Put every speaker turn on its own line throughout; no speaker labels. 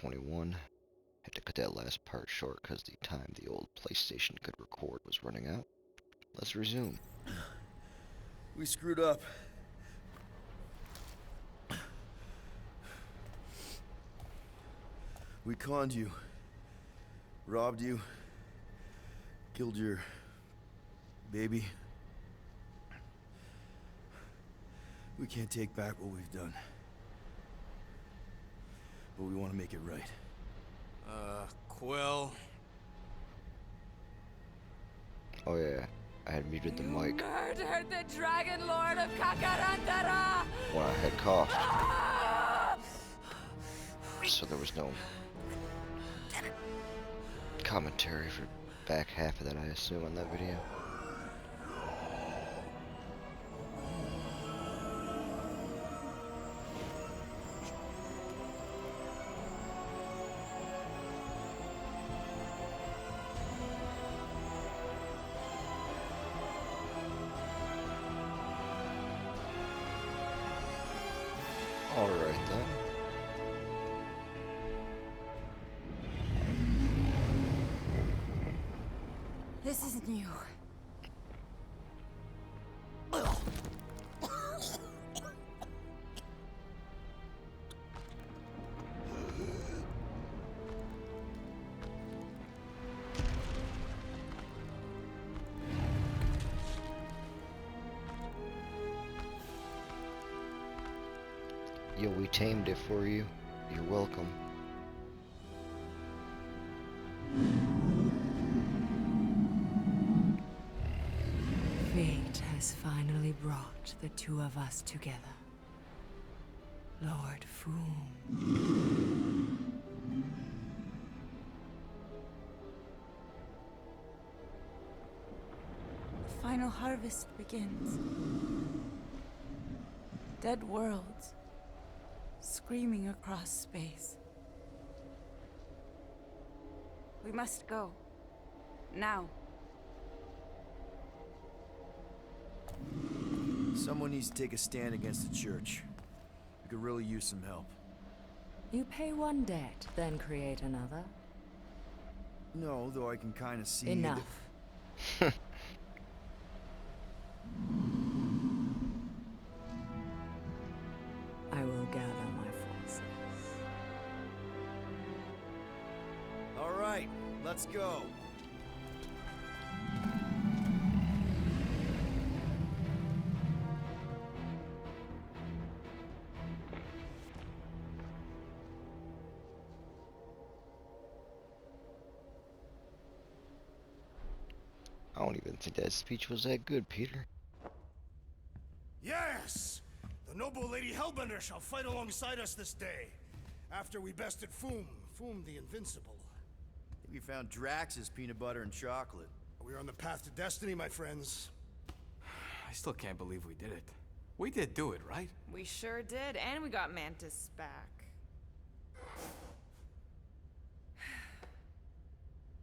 21. Had to cut that last part short because the time the old PlayStation could record was running out. Let's resume.
We screwed up. We conned you. Robbed you. Killed your baby. We can't take back what we've done. But we want to make it right.
Quill.
Oh yeah, I had muted the mic
Murdered the Dragon Lord of Kakarantara!
when I had coughed. So there was no commentary for back half of that, I assume, on that video. Alright then.
This is new.
Yo, we tamed it for you. You're welcome.
Fate has finally brought the two of us together. Lord Foom. The final harvest begins. Dead worlds screaming across space. We must go. Now.
Someone needs to take a stand against the church. We could really use some help.
You pay one debt, then create another.
No, though I can kind of see...
Enough. I will gather my forces.
All right, let's go.
I don't even think that speech was that good, Peter.
Yes! The noble Lady Hellbender shall fight alongside us this day. After we bested Foom the Invincible.
We found Drax's peanut butter and chocolate.
We are on the path to destiny, my friends.
I still can't believe we did it. We did do it, right?
We sure did, and we got Mantis back.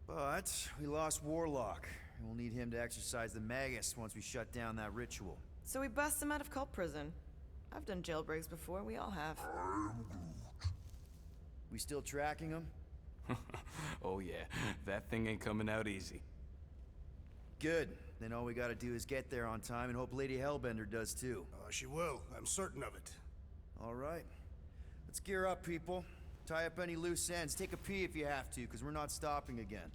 But we lost Warlock, and we'll need him to exercise the Magus once we shut down that ritual.
So we bust him out of cult prison. I've done jailbreaks before, we all have.
We still tracking him?
Oh yeah, that thing ain't coming out easy.
Good. Then all we gotta do is get there on time and hope Lady Hellbender does too.
She will. I'm certain of it.
All right. Let's gear up, people. Tie up any loose ends. Take a pee if you have to, because we're not stopping again.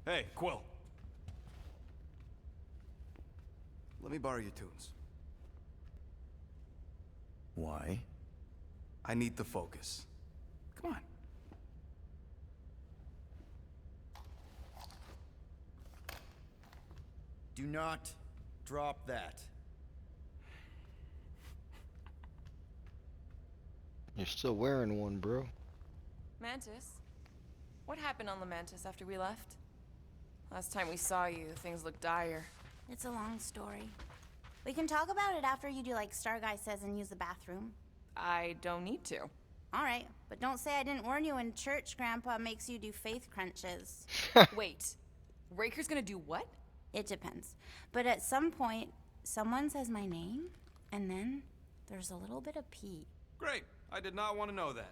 Hey, Quill. Let me borrow your tunes.
Why?
I need to focus. Come on.
Do not drop that.
You're still wearing one, bro.
Mantis? What happened on the Mantis after we left? Last time we saw you, things looked dire.
It's a long story. We can talk about it after you do like Star Guy says and use the bathroom.
I don't need to.
All right, but don't say I didn't warn you in church Grandpa makes you do faith crunches.
Wait, Raker's gonna do what?
It depends. But at some point, someone says my name, and then there's a little bit of pee.
Great. I did not want to know that.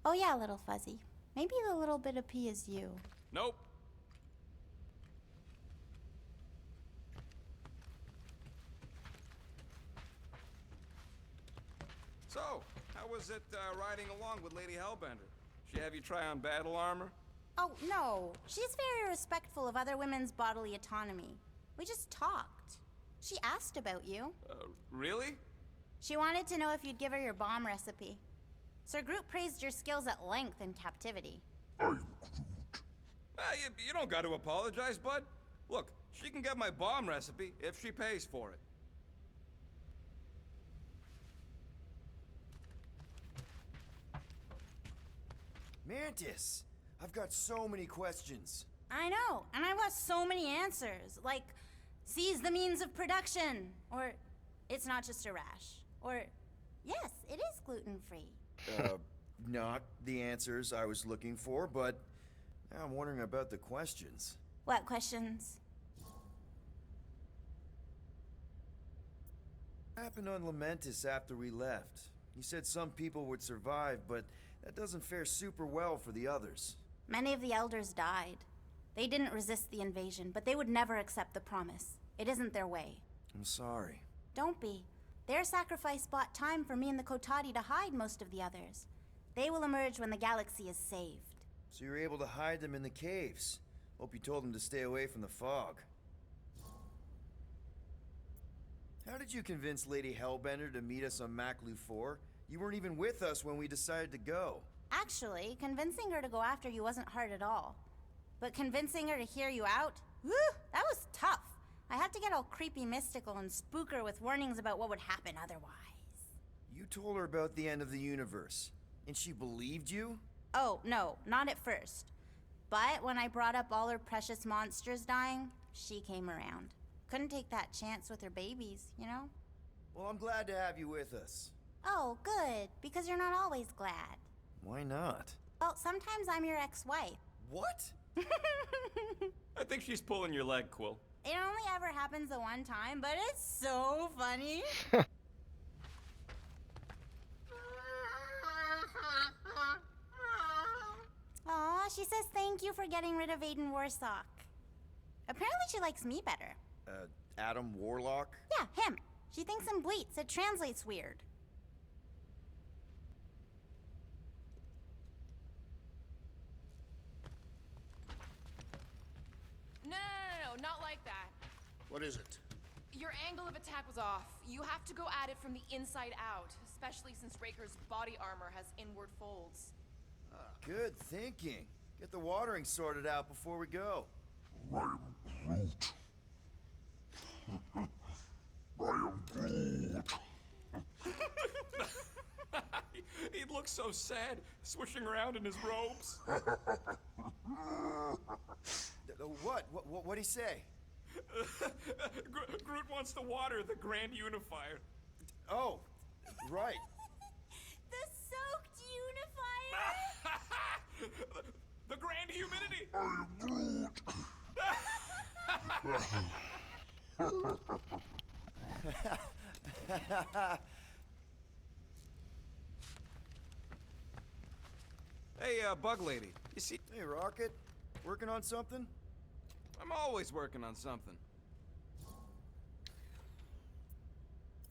Oh yeah, little fuzzy. Maybe the little bit of pea is you.
Nope. So, how was it riding along with Lady Hellbender? She have you try on battle armor?
Oh, no. She's very respectful of other women's bodily autonomy. We just talked. She asked about you.
Really?
She wanted to know if you'd give her your bomb recipe. Sir Groot praised your skills at length in captivity.
You don't got to apologize, bud. Look, she can get my bomb recipe if she pays for it.
Mantis! I've got so many questions.
I know, and I've got so many answers. Like, seize the means of production. Or, it's not just a rash. Or, yes, it is gluten-free.
Not the answers I was looking for, but now I'm wondering about the questions.
What questions?
What happened on Lamentis after we left? You said some people would survive, but that doesn't fare super well for the others.
Many of the elders died. They didn't resist the invasion, but they would never accept the promise. It isn't their way.
I'm sorry.
Don't be. Their sacrifice bought time for me and the Kotati to hide most of the others. They will emerge when the galaxy is saved.
So you were able to hide them in the caves. Hope you told them to stay away from the fog. How did you convince Lady Hellbender to meet us on Maklu 4? You weren't even with us when we decided to go.
Actually, convincing her to go after you wasn't hard at all. But convincing her to hear you out? Whew, that was tough. I had to get all creepy mystical and spook her with warnings about what would happen otherwise.
You told her about the end of the universe, and she believed you?
Oh, no, not at first. But when I brought up all her precious monsters dying, she came around. Couldn't take that chance with her babies, you know?
Well, I'm glad to have you with us.
Oh, good, because you're not always glad.
Why not?
Well, sometimes I'm your ex-wife.
What?
I think she's pulling your leg, Quill.
It only ever happens the one time, but it's so funny. Aw, she says thank you for getting rid of Aiden Warsock. Apparently she likes me better.
Adam Warlock?
Yeah, him. She thinks him bleats. It translates weird.
No, not like that.
What is it?
Your angle of attack was off. You have to go at it from the inside out, especially since Raker's body armor has inward folds.
Good thinking. Get the watering sorted out before we go.
He looks so sad, swishing around in his robes.
What'd he say?
Groot wants to water the Grand Unifier.
Oh, right.
The soaked unifier!
The Grand Humidity! Hey, Bug Lady, you see,
Hey, Rocket. Working on something?
I'm always working on something.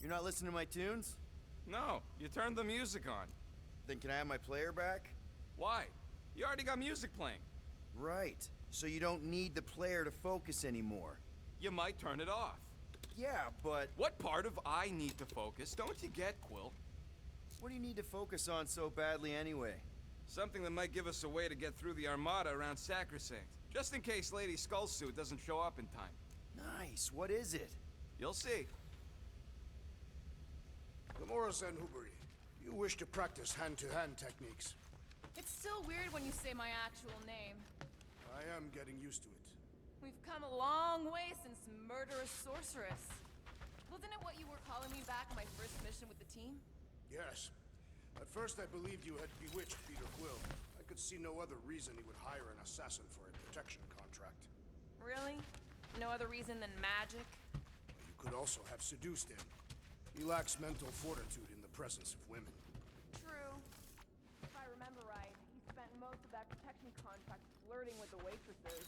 You're not listening to my tunes?
No, you turned the music on.
Then can I have my player back?
Why? You already got music playing.
Right. So you don't need the player to focus anymore.
You might turn it off.
Yeah, but
What part of I need to focus don't you get, Quill?
what do you need to focus on so badly anyway?
Something that might give us a way to get through the Armada around Sacrosanct. Just in case Lady Skullsuit doesn't show up in time.
Nice. What is it?
You'll see.
Gamora Zanhubri, you wish to practice hand-to-hand techniques.
It's still weird when you say my actual name.
I am getting used to it.
We've come a long way since Murderous Sorceress. Wasn't it what you were calling me back on my first mission with the team?
Yes. At first I believed you had bewitched Peter Quill. I could see no other reason he would hire an assassin for a protection contract.
Really? No other reason than magic?
You could also have seduced him. He lacks mental fortitude in the presence of women.
in contact flirting with the waitresses.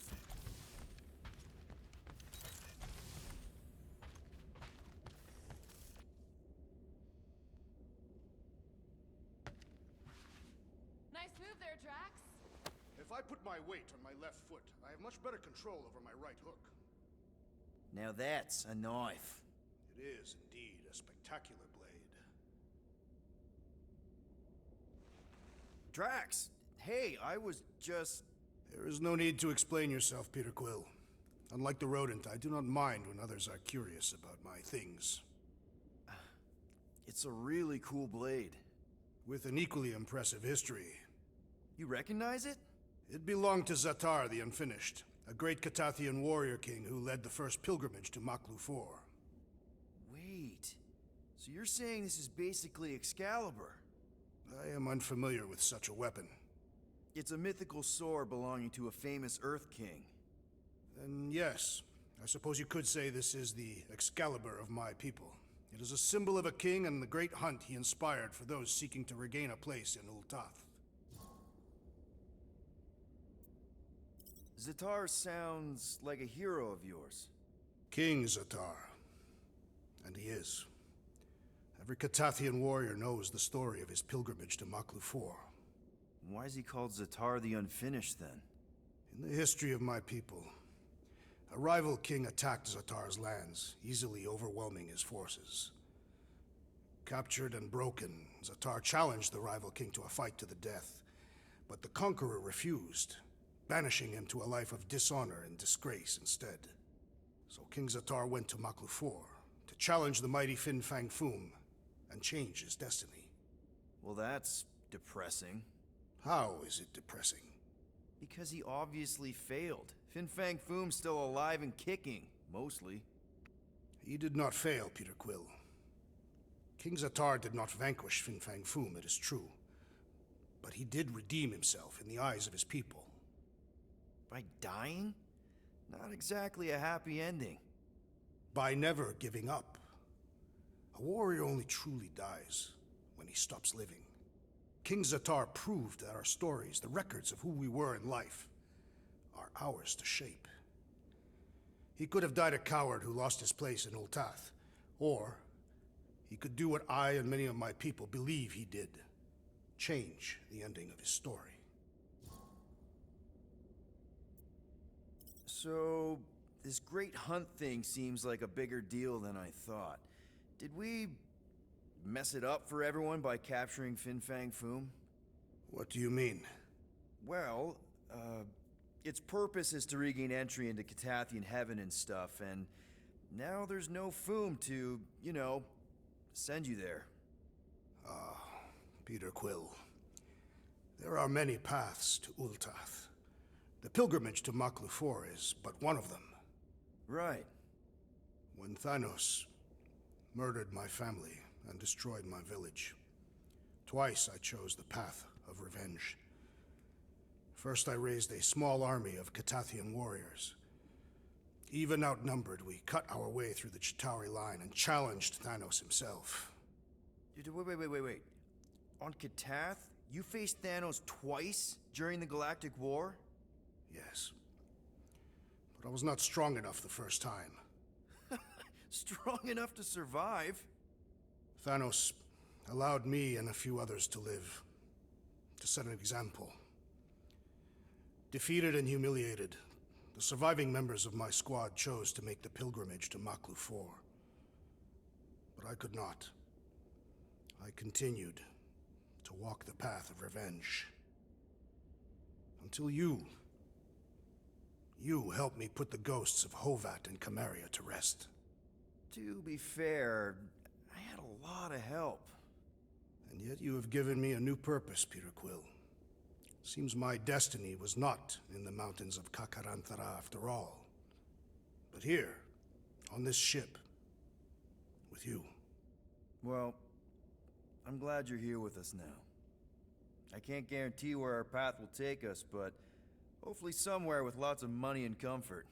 Nice move there, Drax.
If I put my weight on my left foot, I have much better control over my right hook.
Now that's a knife.
It is indeed a spectacular blade.
Drax, hey, I was just...
There is no need to explain yourself, Peter Quill. Unlike the rodent, I do not mind when others are curious about my things.
It's a really cool blade.
With an equally impressive history.
You recognize it?
It belonged to Zatar the Unfinished, a great Catathian warrior king who led the first pilgrimage to Maklu 4.
Wait, so you're saying this is basically Excalibur?
I am unfamiliar with such a weapon.
It's a mythical sword belonging to a famous Earth King.
Then yes, I suppose you could say this is the Excalibur of my people. It is a symbol of a king and the great hunt he inspired for those seeking to regain a place in Ultath.
Zatar sounds like a hero of yours.
King Zatar. And he is. Every Catathian warrior knows the story of his pilgrimage to Maklu 4.
Why is he called Zatar the Unfinished, then?
In the history of my people, a rival king attacked Zatar's lands, easily overwhelming his forces. Captured and broken, Zatar challenged the rival king to a fight to the death, but the conqueror refused, banishing him to a life of dishonor and disgrace instead. So King Zatar went to Maklu 4 to challenge the mighty Fin Fang Foom and change his destiny.
Well, that's depressing.
How is it depressing?
Because he obviously failed. Fin Fang Foom's still alive and kicking, mostly.
He did not fail, Peter Quill. King Zatar did not vanquish Fin Fang Foom, it is true. But he did redeem himself in the eyes of his people.
By dying? Not exactly a happy ending.
By never giving up. A warrior only truly dies when he stops living. King Zatar proved that our stories, the records of who we were in life, are ours to shape. He could have died a coward who lost his place in Ultath, or he could do what I and many of my people believe he did. Change the ending of his story.
So, this great hunt thing seems like a bigger deal than I thought. Did we mess it up for everyone by capturing Fin Fang Foom?
What do you mean?
Well, its purpose is to regain entry into Catathian heaven and stuff, and now there's no Foom to, send you there.
Peter Quill. There are many paths to Ultath. The pilgrimage to Maklu 4 is but one of them.
Right.
When Thanos murdered my family and destroyed my village, twice I chose the path of revenge. First, I raised a small army of Catathian warriors. Even outnumbered, we cut our way through the Chitauri line and challenged Thanos himself.
Wait. On Katath, you faced Thanos twice during the Galactic War?
Yes. But I was not strong enough the first time.
Strong enough to survive?
Thanos allowed me and a few others to live, to set an example. Defeated and humiliated, the surviving members of my squad chose to make the pilgrimage to Maklu 4. But I could not. I continued to walk the path of revenge. Until you helped me put the ghosts of Hovat and Kamaria to rest.
To be fair, I had a lot of help.
And yet you have given me a new purpose, Peter Quill. Seems my destiny was not in the mountains of Kakaranthara after all, but here, on this ship, with you.
Well, I'm glad you're here with us now. I can't guarantee where our path will take us, but hopefully somewhere with lots of money and comfort.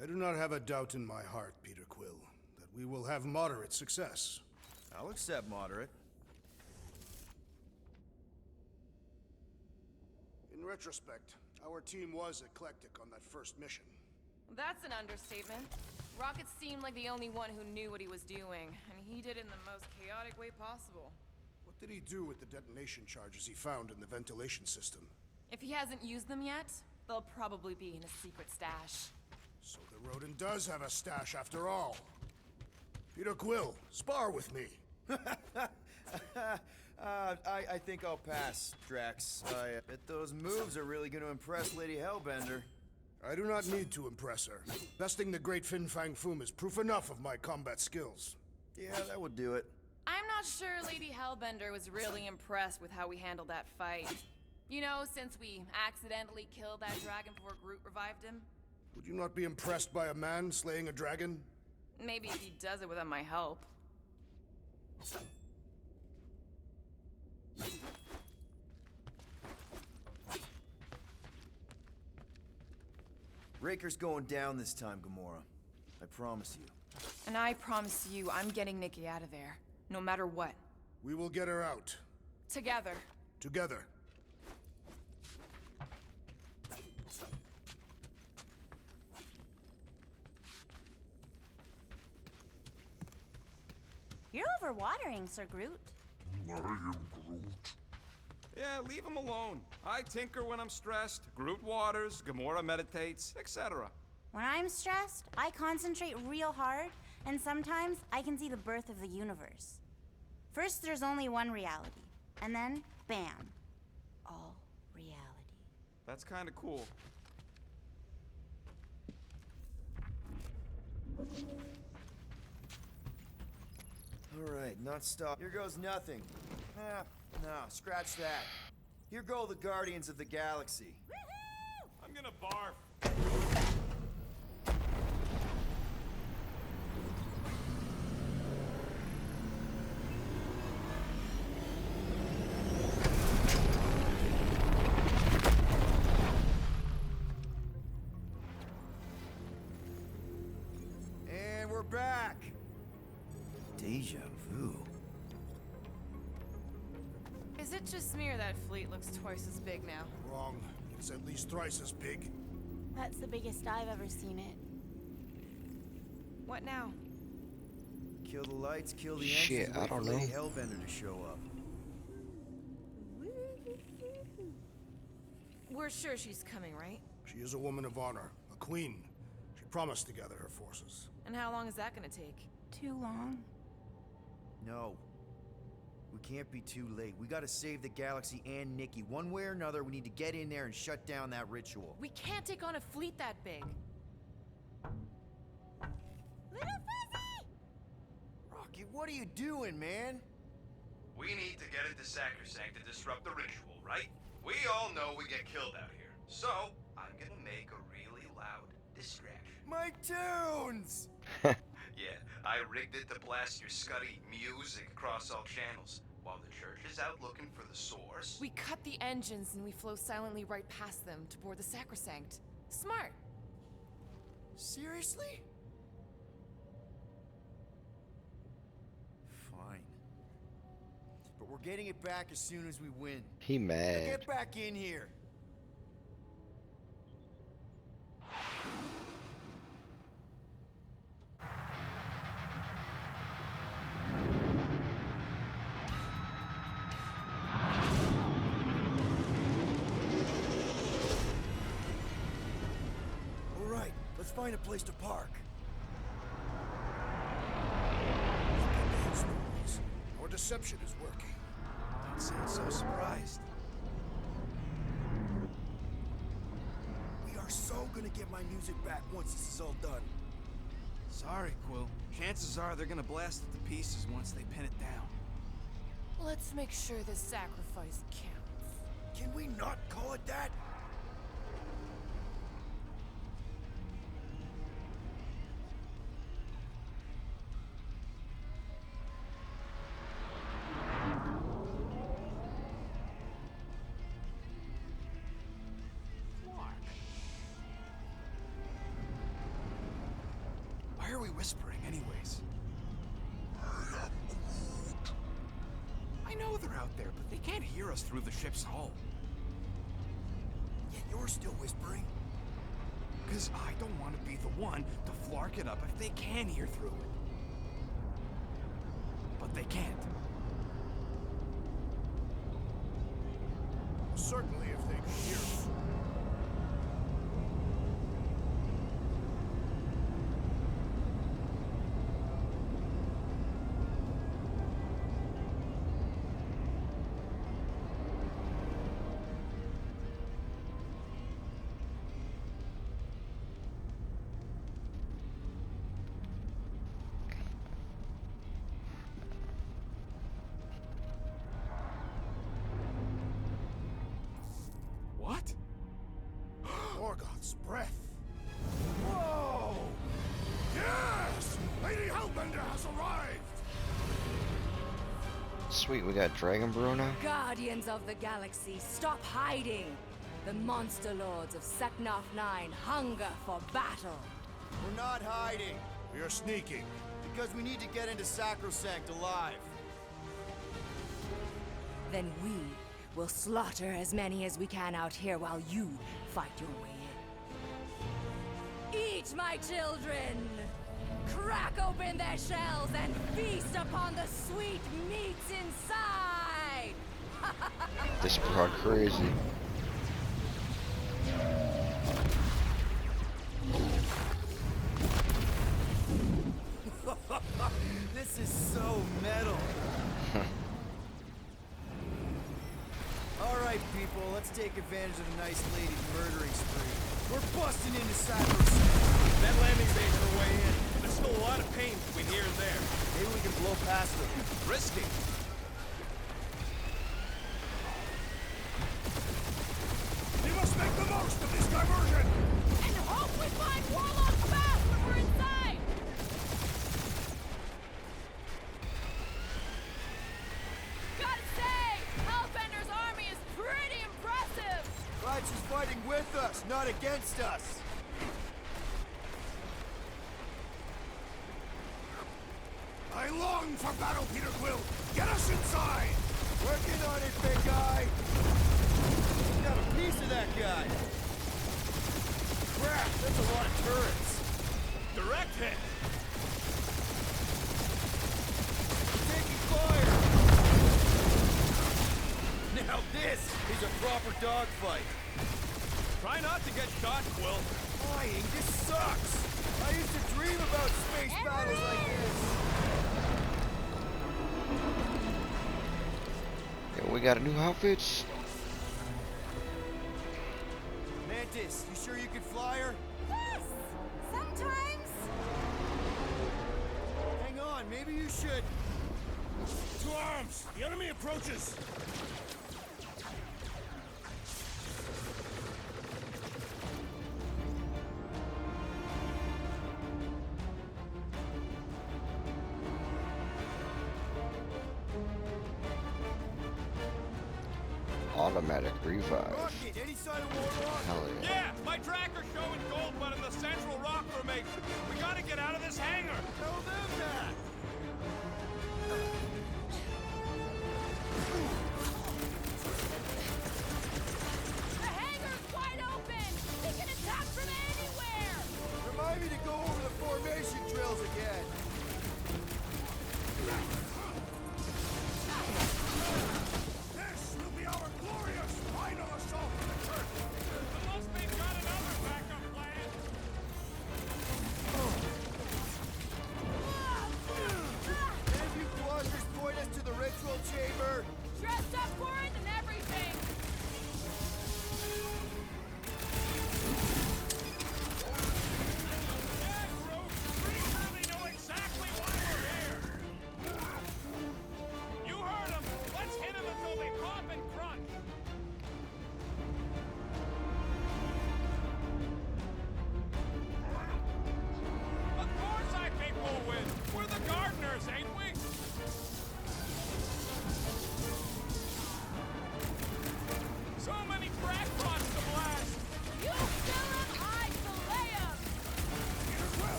I do not have a doubt in my heart, Peter Quill, that we will have moderate success.
I'll accept moderate.
In retrospect, our team was eclectic on that first mission.
That's an understatement. Rocket seemed like the only one who knew what he was doing, and he did it in the most chaotic way possible.
What did he do with the detonation charges he found in the ventilation system?
If he hasn't used them yet, they'll probably be in his secret stash.
So the rodent does have a stash after all. Peter Quill, spar with me.
I think I'll pass, Drax. I bet those moves are really gonna impress Lady Hellbender.
I do not need to impress her. Besting the great Fin Fang Foom is proof enough of my combat skills.
Yeah, that would do it.
I'm not sure Lady Hellbender was really impressed with how we handled that fight. You know, since we accidentally killed that dragon before Groot revived him.
Would you not be impressed by a man slaying a dragon?
Maybe if he does it without my help.
Raker's going down this time, Gamora. I promise you.
And I promise you, I'm getting Nikki out of there. No matter what.
We will get her out.
Together.
Together.
You're overwatering, Sir Groot.
Yeah, leave him alone. I tinker when I'm stressed. Groot waters, Gamora meditates, etc.
When I'm stressed, I concentrate real hard, and sometimes I can see the birth of the universe. First, there's only one reality, and then, bam, all reality.
That's kind of cool.
Alright, not stop. Here goes nothing. No, scratch that. Here go the Guardians of the Galaxy.
I'm gonna barf.
And we're back. Deja vu.
Is it just me or that fleet looks twice as big now?
Wrong. It's at least thrice as big.
That's the biggest I've ever seen it.
What now?
Kill the lights, kill the
Shit,
engines, wait
I don't
for Lady
know.
Hellbender to show up.
We're sure she's coming, right?
She is a woman of honor, a queen. She promised to gather her forces.
And how long is that gonna take?
Too long.
No. We can't be too late. We gotta save the galaxy and Nikki. One way or another, we need to get in there and shut down that ritual.
We can't take on a fleet that big.
Little Fuzzy!
Rocky, what are you doing, man?
We need to get into Sacrosanct to disrupt the ritual, right? We all know we get killed out here. So, I'm gonna make a really loud distraction.
My tunes!
Yeah, I rigged it to blast your scuddy music across all channels, while the church is out looking for the source.
We cut the engines and we flow silently right past them to board the Sacrosanct. Smart.
Seriously? Fine. But we're getting it back as soon as we win.
He
Now
mad.
get back in here. All right, let's find a place to park.
Our deception is working.
Don't sound so surprised.
We are so gonna get my music back once this is all done.
Sorry, Quill. Chances are they're gonna blast it to pieces once they pin it down.
Let's make sure this sacrifice counts.
Can we not call it that?
Why are we whispering, anyways? I know they're out there, but they can't hear us through the ship's hull.
you're still whispering?
Because I don't want to be the one to flark it up if they can hear through it. But they can't.
Certainly if they could hear.
What?
Morgoth's breath. Whoa! Yes! Lady Hellbender has arrived!
Sweet, we got Dragon Brew now?
Guardians of the Galaxy, stop hiding! The monster lords of Seknarf 9 hunger for battle.
We're not hiding,
We are sneaking.
because we need to get into Sacrosanct alive.
Then we will slaughter as many as we can out here while you fight your way in. Eat, my children! Crack open their shells and feast upon the sweet meats inside!
This broad crazy.
This is so metal. Alright, people, let's take advantage of the nice lady's murdering spree. We're busting into Sacrosanct.
That landing stage on the way in. There's still a lot of pain between here and there.
Maybe we can blow past them.
Risky.
We must make the most of this diversion!
And hope we find Warlock fast when we're inside! Gotta say, Hellbender's army is pretty impressive!
Glad she's fighting with us, not against us.
I long for battle, Peter Quill! Get us inside!
Working on it, big guy. Got a piece of that guy. Crap, that's a lot of turrets.
Direct hit.
Taking fire. Now this is a proper dogfight.
Try not to get shot, Quill.
Flying, this sucks. I used to dream about space battles like this.
Yeah, we got a new outfits.
Mantis, you sure you could fly her?
Yes! Sometimes.
Hang on, maybe you should.
To arms! The enemy approaches!
Automatic revive.
Rocket, any sign of Warlock?
Hell yeah.
Yeah, my tracker's showing gold, but in the central rock formation. We gotta get out of this hangar.
Tell them that.
The hangar's wide open! They can attack from anywhere!
Remind me to go over the formation drills again.
This will be our glorious final assault on the turret!
Unless they've got another backup plan.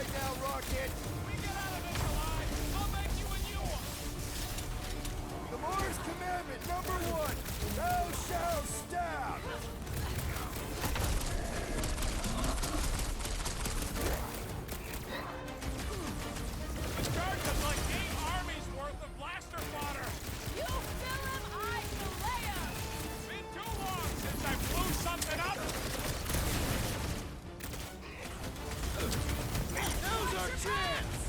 right now, Rocket!
We get out of this alive, I'll make you a new one!
The Mars Commandment #1, thou shalt stab!
The charge is like 8 armies worth of blaster fodder!
You fill him, I fillet him!
Been too long since I blew something up!
Now's our chance!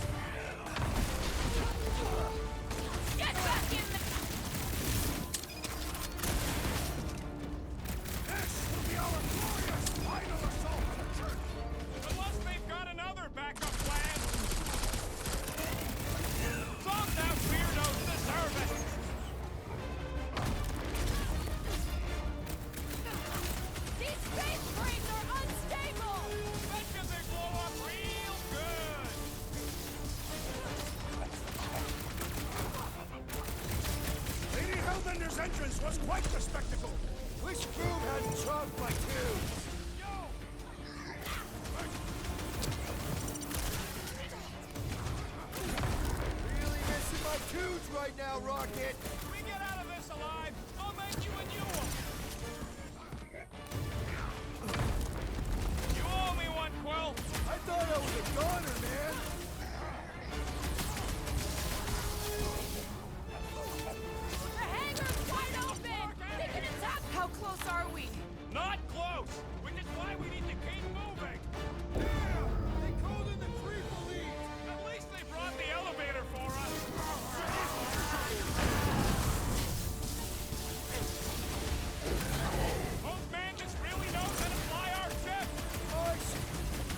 Get back in the...
This will be our glorious final assault on the church!
Unless they've got another backup plan! Some of them weirdos deserve it!
These space crates are unstable!
Bet you they blow up real good!
Lady Hellbender's entrance was quite the spectacle!
Wish Boom hadn't chopped my tubes! Really missing my tubes right now, Rocket!
We get out of this alive, I'll make you a new one! You owe me one, Quill!
I thought I was a goner, man!
The hangar's wide open! They can attack... How close are we?
Not close! Which is why we need to keep moving!
They called in the Creeper League!
At least they brought the elevator for us! Hope Mangus really knows how to fly our ship!
Oh, shit.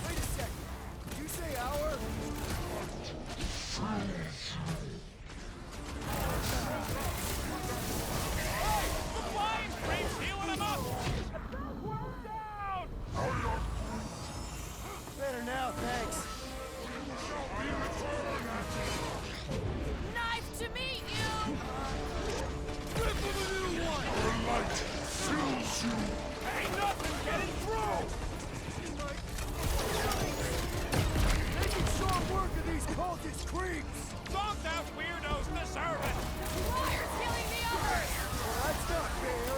Wait a second. Did you say our?
The flying creep's healing him up! Down!
Better now, thanks.
Nice to meet you!
Rip of a new one!
Ain't nothing getting through!
Making short work of these cultist creeps!
Some of them weirdos deserve it!
Flyer's killing the others!
Well, that's not fair.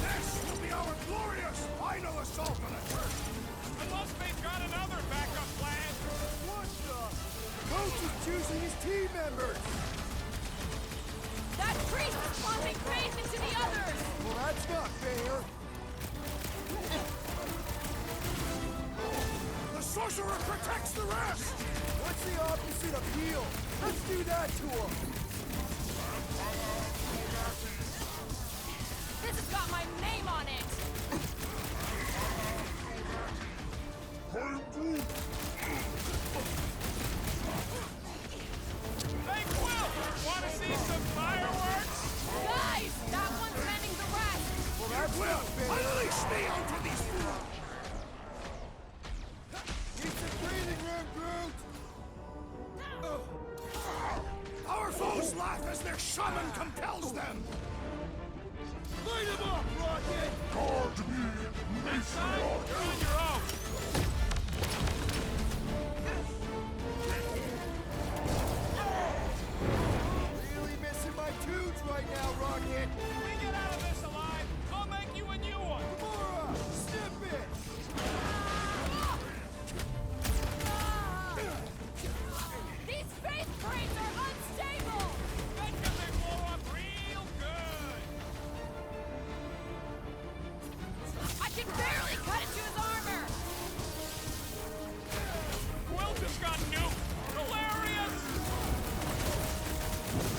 This will be our glorious final assault on the church!
Unless they've got another backup plan!
What the? Coach is choosing his team members!
That priest is pumping faith into the others!
Well, that's not fair.
The sorcerer protects the rest!
What's the opposite of heal? Let's do that to him.
This has got my name on it!
Hey, Quill! Wanna see some fireworks?
Guys! That one's mending the rest!
Well, that's
Will,
not fair.
unleash me onto these fools!
Need some breathing room, Groot!
Our foes laugh as their shaman compels them!
Light him up, Rocket!
Next time, you're on your own!
Really missing my tubes right now, Rocket!
We get out of this alive, I'll make you a new one!
Gamora, snip it!
These space crates are unstable!
Bet you they blow up real good!
I can barely cut into his armor!
Quill just got nuked! Hilarious!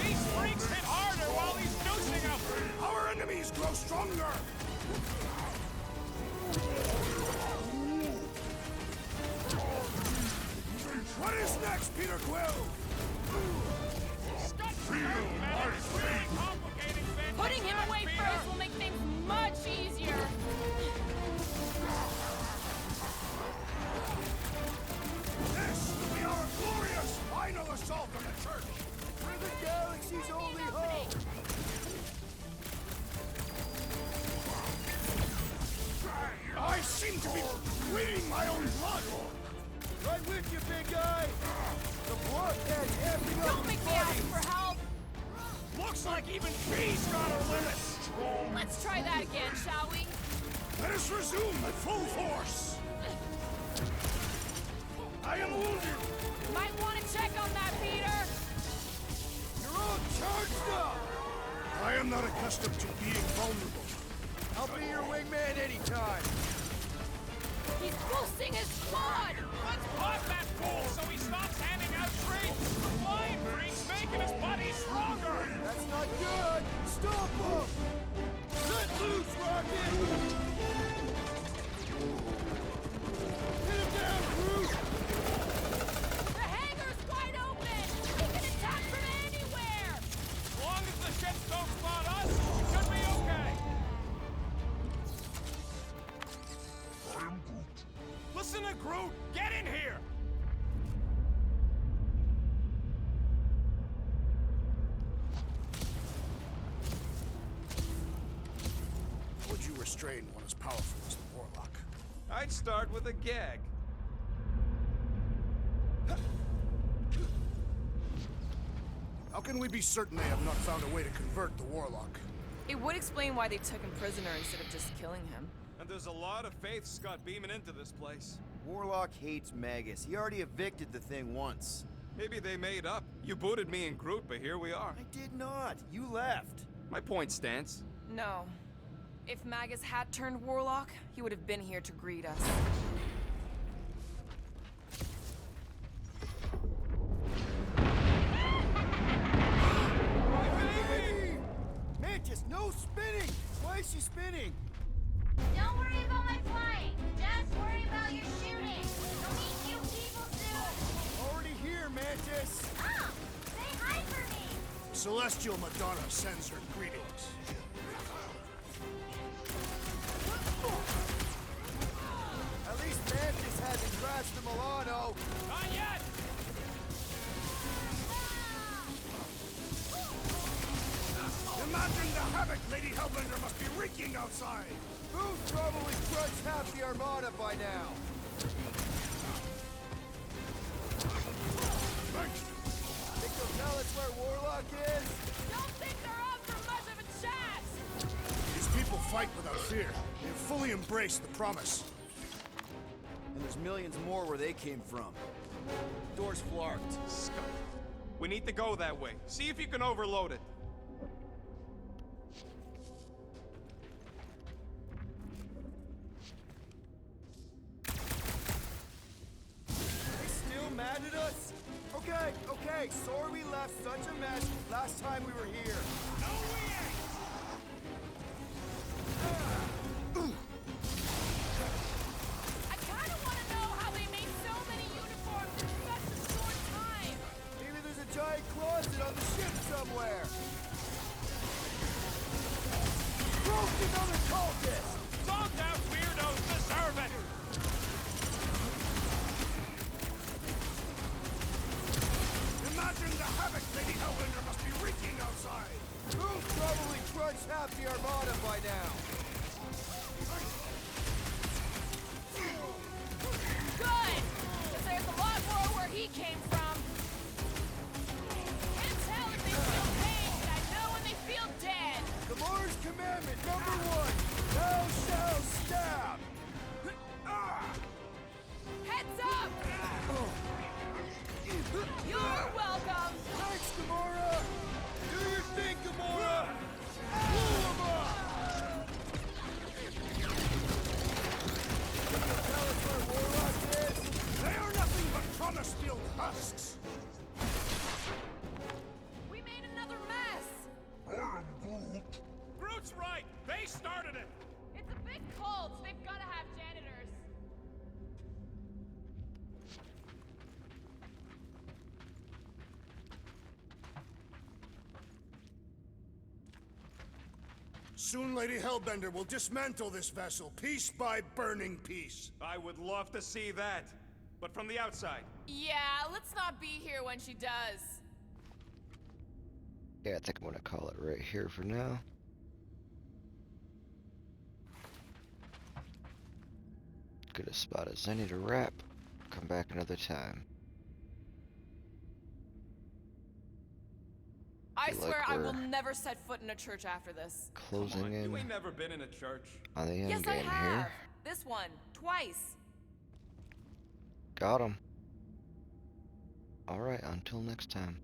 These freaks hit harder while he's noosing them!
Our enemies grow stronger! What is next, Peter Quill?
Scott man, it's really complicating things!
Putting him away first will make things much easier!
This will be our glorious final assault on the church!
We're the galaxy's only hope!
to be bleeding my own blood!
Right with you, big guy! The blockhead's amping up!
Don't make me ask for help!
Looks like even she's got her limits.
Let's try that again, shall we?
Let us resume at full force! I am wounded!
Might want to check on that, Peter!
You're all charged up!
I am not accustomed to being vulnerable.
I'll be your wingman anytime!
He's boosting his squad!
Let's pop that fool so he stops handing out treats. Flying freaks making his buddies stronger.
That's not good! Stop him! Let loose, Rocket! Hit him down, Groot!
The hangar's wide open! He can attack from anywhere!
As long as the ships don't spot us, it should be okay. Listen to Groot! Get in here!
Would you restrain one as powerful as the Warlock?
I'd start with a gag.
How can we be certain they have not found a way to convert the Warlock?
It would explain why they took him prisoner instead of just killing him.
And there's a lot of faith Scott beaming into this place.
Warlock hates Magus. He already evicted the thing once.
Maybe they made up. You booted me and Groot, but here we are.
I did not. You left.
My point stands.
No. If Magus had turned Warlock, he would have been here to greet us.
Baby! Mantis, no spinning! Why is she spinning?
Don't worry about my flying. Just worry about your shooting. I'll meet you people soon.
Already here, Mantis!
Ah! Say hi for me!
Celestial Madonna sends her greetings.
At least Mantis hasn't crashed the Milano.
Not yet!
Imagine the havoc Lady Hellbender must be wreaking outside!
Who's probably crushed half the Armada by now? Think they'll tell us where Warlock is?
Don't think they're up for much of a chance!
These people fight without fear. They have fully embraced the promise.
And there's millions more where they came from. Door's flarked.
Scott. We need to go that way. See if you can overload it.
They still mad at us? Okay, sorry we left such a mess last time we were here.
No, we ain't!
I kinda wanna know how they made so many uniforms in such a short time!
Maybe there's a giant closet on the ship somewhere. Broke another cultist!
Zonked out weirdos deserve it!
Imagine the havoc Lady Hellbender must be wreaking outside!
Who's probably crushed half the Armada by now?
Good! Because there's a lot more where he came from. Can't tell if they feel pain, but I know when they feel dead.
The Mars Commandment #1, thou shalt stab!
Heads up! You're welcome!
Thanks, Gamora! Do your thing, Gamora! Blow 'em up! Tell us where Warlock is?
They are nothing but promise-filled husks!
We made another mess!
Groot's right! They started it!
It's a big cult. They've gotta have janitors.
Soon Lady Hellbender will dismantle this vessel, piece by burning piece.
I would love to see that. But from the outside.
Yeah, let's not be here when she does.
Yeah, I think I'm gonna call it right here for now. Good a spot as any to wrap. Come back another time.
I
Feel
swear
like
I will
we're
never set foot in a church after this.
closing in
You ain't never been in a church.
on the end
Yes, I
game
have.
here.
This one. Twice.
Got him. Alright, until next time.